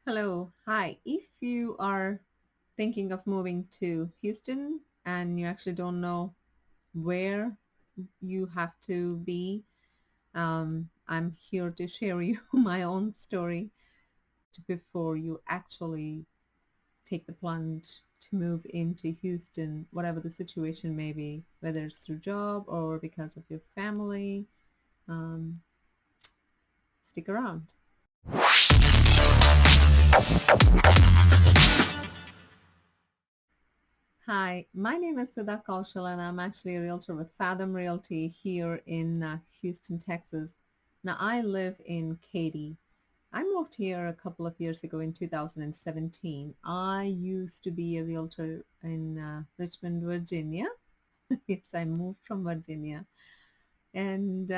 Hello, hi. If you are thinking of moving to Houston and you actually don't know where you have to be, I'm here to share you my own story before you actually take the plunge to move into Houston, whatever the situation may be, whether it's through job or because of your family. Um, Stick around. Hi, my name is Sudha Kaushal, and I'm actually a realtor with Fathom Realty here in Houston, Texas. Now, I live in Katy. I moved here a couple of years ago in 2017. I used to be a realtor in Richmond, Virginia. Yes, I moved from Virginia. And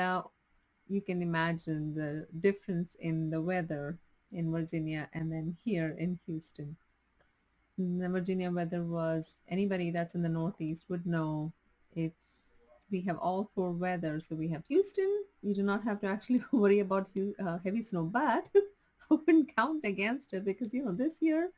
you can imagine the difference in the weather in Virginia and then here in Houston. The Virginia weather was anybody that's in the Northeast would know it's we have all four weather. So we have Houston. You do not have to actually worry about heavy snow, but I wouldn't count against it because this year,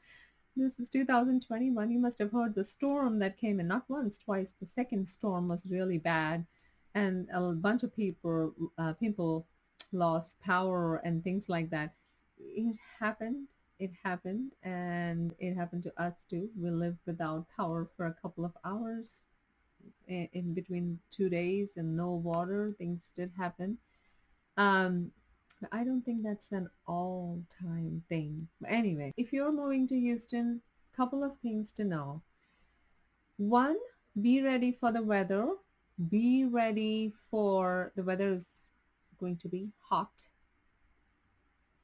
this is 2021. You must have heard the storm that came in not once, twice. The second storm was really bad, and a bunch of people lost power and things like that. It happened. It happened, and it happened to us too. We lived without power for a couple of hours in between 2 days and no water. Things did happen. Um, I don't think that's an all-time thing. But anyway, if you're moving to Houston, couple of things to know. One, be ready for the weather. Be ready for the weather is going to be hot.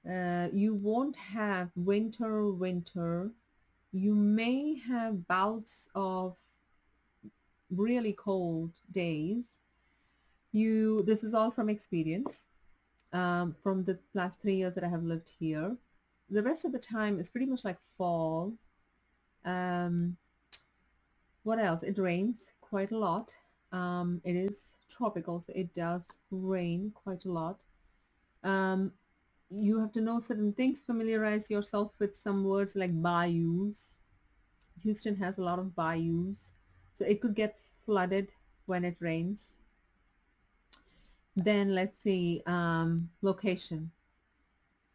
You won't have winter. You may have bouts of really cold days. This is all from experience, from the last 3 years that I have lived here. The rest of the time is pretty much like fall. Um, what else? It rains quite a lot. It is tropical, so it does rain quite a lot. Um, you have to know certain things, familiarize yourself with some words like bayous. Houston has a lot of bayous, so it could get flooded when it rains. Then let's see, location.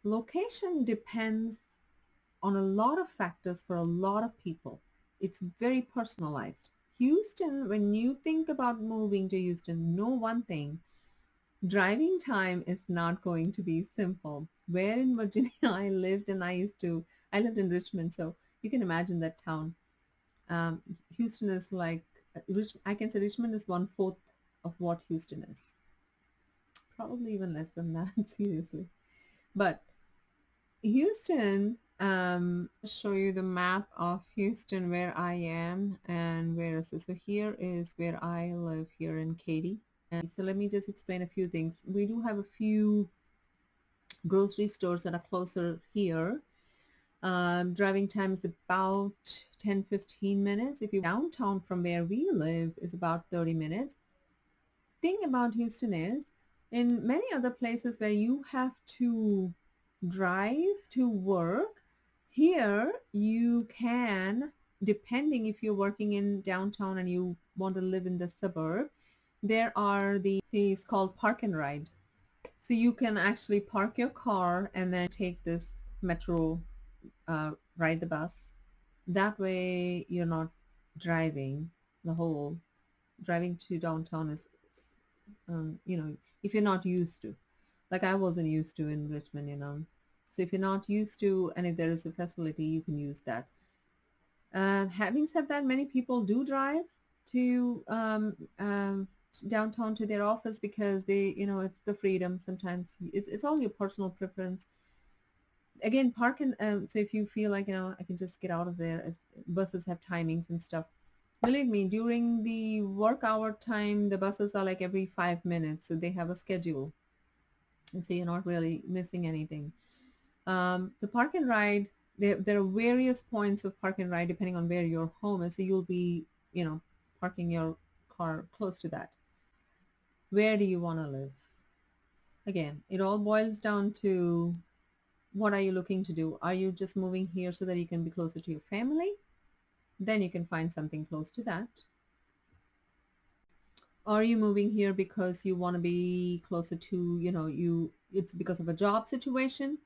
Location depends on a lot of factors for a lot of people. It's very personalized. Houston, when you think about moving to Houston, know one thing: driving time is not going to be simple. Where in Virginia I lived, and I lived in Richmond, so you can imagine that town. Um, Houston is like, I can say Richmond is one fourth of what Houston is. Probably even less than that, seriously. But Houston, show you the map of Houston where I am and where is it. So here is where I live here in Katy. And so let me just explain a few things. We do have a few grocery stores that are closer here. Driving time is about 10-15 minutes. If you downtown from where we live is about 30 minutes. Thing about Houston is, in many other places where you have to drive to work, here you can, depending if you're working in downtown and you want to live in the suburb, there are these called park and ride. So you can actually park your car and then take this metro, ride the bus. That way you're not driving the whole driving to downtown is, if you're not used to, like I wasn't used to in Richmond. So if you're not used to, and if there is a facility, you can use that. Having said that, many people do drive to downtown to their office because it's the freedom. Sometimes it's all your personal preference. Again, park and so if you feel like I can just get out of there, as buses have timings and stuff. Believe me, during the work hour time, the buses are like every 5 minutes, so they have a schedule, and so you're not really missing anything. The park and ride, there are various points of park and ride depending on where your home is. So you'll be, parking your car close to that. Where do you want to live? Again, it all boils down to What are you looking to do? Are you just moving here so that you can be closer to your family? Then you can find something close to that. Are you moving here because you want to be closer to, it's because of a job situation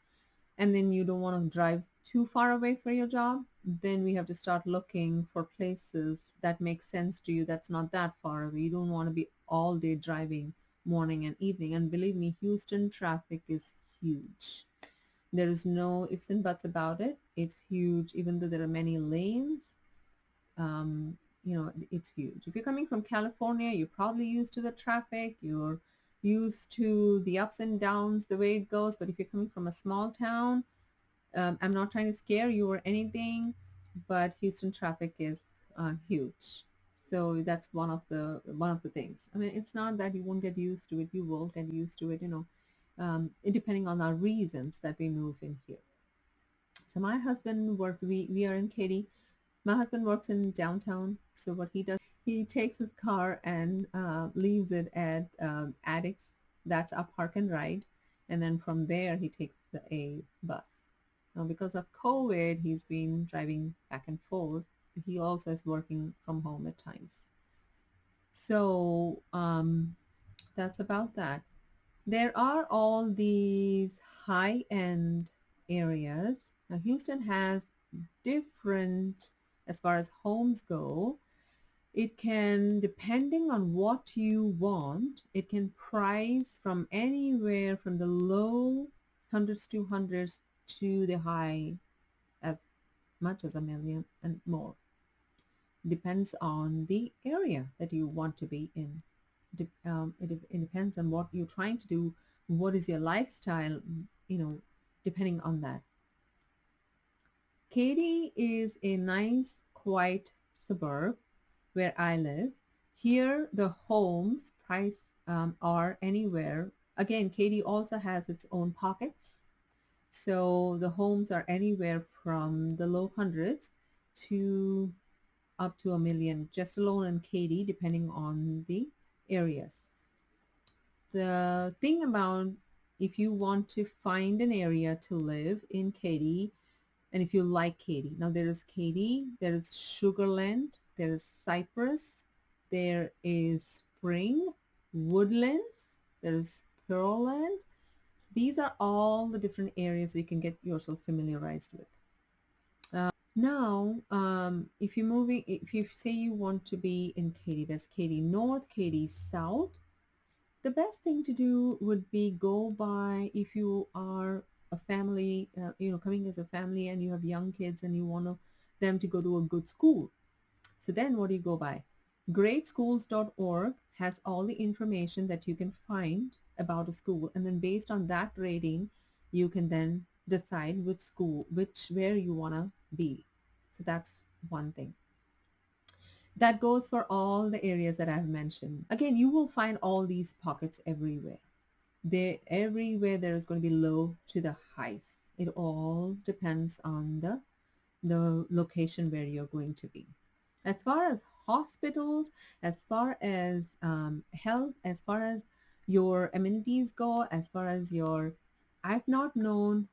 and then you don't want to drive too far away for your job? Then we have to start looking for places that make sense to you that's not that far away. You don't want to be all day driving morning and evening. And believe me, Houston traffic is huge. There is no ifs and buts about it. It's huge, even though there are many lanes. um, it's huge. If you're coming from California, you're probably used to the traffic. You're used to the ups and downs, the way it goes. But if you're coming from a small town, I'm not trying to scare you or anything, but Houston traffic is huge. So that's one of the things. I mean, it's not that you won't get used to it. You will get used to it. Depending on our reasons that we move in here. So my husband works. We are in Katy. My husband works in downtown, so what he does, he takes his car and leaves it at Addicts. That's our park and ride, and then from there he takes a bus. Now, because of COVID, he's been driving back and forth. He also is working from home at times. So that's about that. There are all these high-end areas. Now, Houston has different, as far as homes go. It can, depending on what you want, it can price from anywhere from the low hundreds, 200s to the high as much as a million and more. Depends on the area that you want to be in. It depends on what you're trying to do, what is your lifestyle, you know, depending on that. Katy is a nice, quiet suburb where I live. Here, the homes price are anywhere. Again, Katy also has its own pockets. So the homes are anywhere from the low hundreds to up to a million, just alone in Katy, depending on the areas. The thing about, if you want to find an area to live in Katy, and if you like Katy, now there is Katy, there is Sugarland, there is Cypress, there is Spring, Woodlands, there is Pearland. These are all the different areas you can get yourself familiarized with. Now, if you say you want to be in Katy, there's Katy North, Katy South. The best thing to do would be go by, if you are a family, coming as a family and you have young kids and you want them to go to a good school. So then what do you go by? Greatschools.org has all the information that you can find about a school. And then based on that rating, you can then decide which school, where you want to be. So that's one thing. That goes for all the areas that I've mentioned. Again, you will find all these pockets everywhere. Everywhere there is going to be low to the highs. It all depends on the location where you're going to be. As far as hospitals, as far as health, as far as your amenities go, as far as your, I've not known,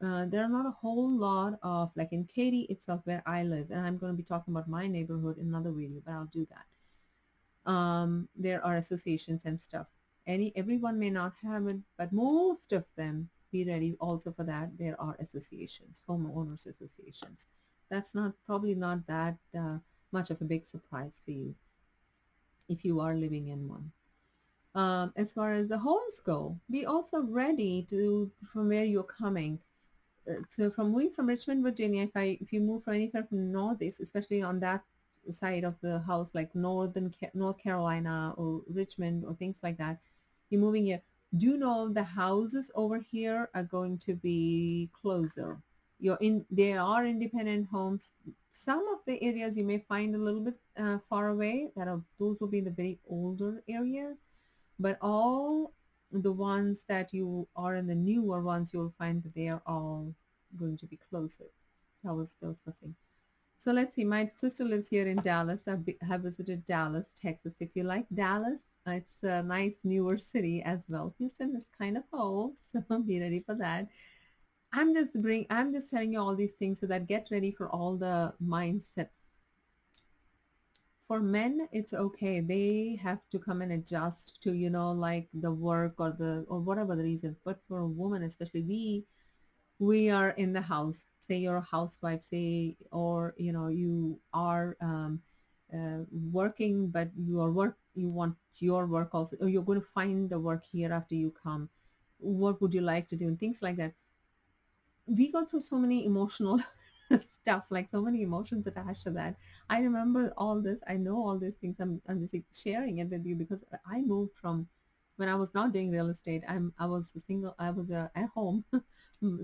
there are not a whole lot of, like in Katy itself where I live, and I'm going to be talking about my neighborhood in another video, but I'll do that. There are associations and stuff. Everyone may not have it, but most of them, be ready also for that. There are associations, homeowners associations. That's not probably not that much of a big surprise for you if you are living in one. As far as the homes go, be also ready to, from where you're coming. So from moving from Richmond, Virginia, if you move from anywhere from the Northeast, especially on that side of the house, like North Carolina or Richmond or things like that, you're moving here. Do know the houses over here are going to be closer. There are independent homes. Some of the areas you may find a little bit far away. Those will be the very older areas, but all the ones that you are in the newer ones, you'll find that they are all going to be closer. That was saying. So let's see. My sister lives here in Dallas. Have visited Dallas, Texas. If you like Dallas, it's a nice newer city as well. Houston is kind of old, so be ready for that. I'm just telling you all these things so that get ready for all the mindsets. For men, it's okay. They have to come and adjust to, like the work or the or whatever the reason. But for a woman, especially, we are in the house. Say you're a housewife, say, or you are working, but you want your work also, or you're going to find the work here after you come. What would you like to do, and things like that. We go through so many emotional stuff, like so many emotions attached to that. I remember all this. I know all these things. I'm just like, sharing it with you because I moved from when I was not doing real estate. I was a single. I was a at home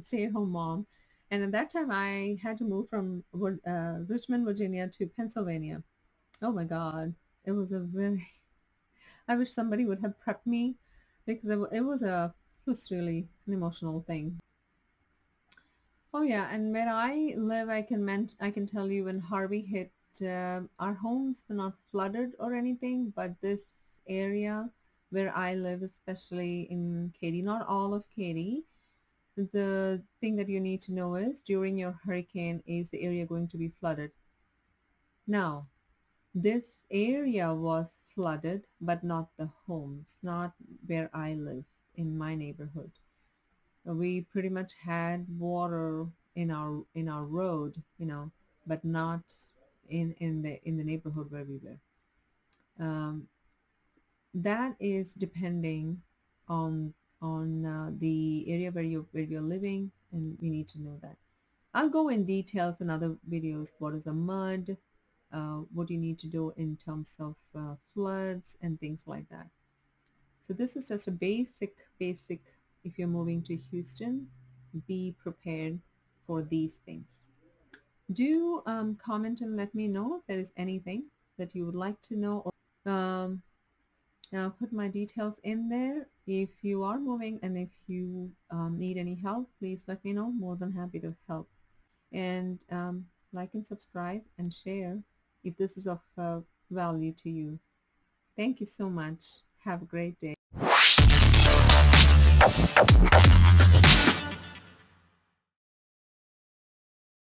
stay at home mom, and at that time I had to move from Richmond, Virginia to Pennsylvania. Oh my God, it was a very. I wish somebody would have prepped me because it was really an emotional thing. Oh yeah, and where I live, I can tell you when Harvey hit, our homes were not flooded or anything, but this area where I live, especially in Katy, not all of Katy, the thing that you need to know is during your hurricane, is the area going to be flooded? Now, this area was flooded, but not the homes, not where I live in my neighborhood. We pretty much had water in our road, but not in the neighborhood where we were. Um, that is depending on the area where you're living, and we need to know that. I'll go in details in other videos. What is a mud? What you need to do in terms of floods and things like that. So this is just a basic. If you're moving to Houston, be prepared for these things. Do comment and let me know if there is anything that you would like to know. Um, and I'll put my details in there. If you are moving and if you need any help, please let me know. More than happy to help. And like and subscribe and share if this is of value to you. Thank you so much. Have a great day.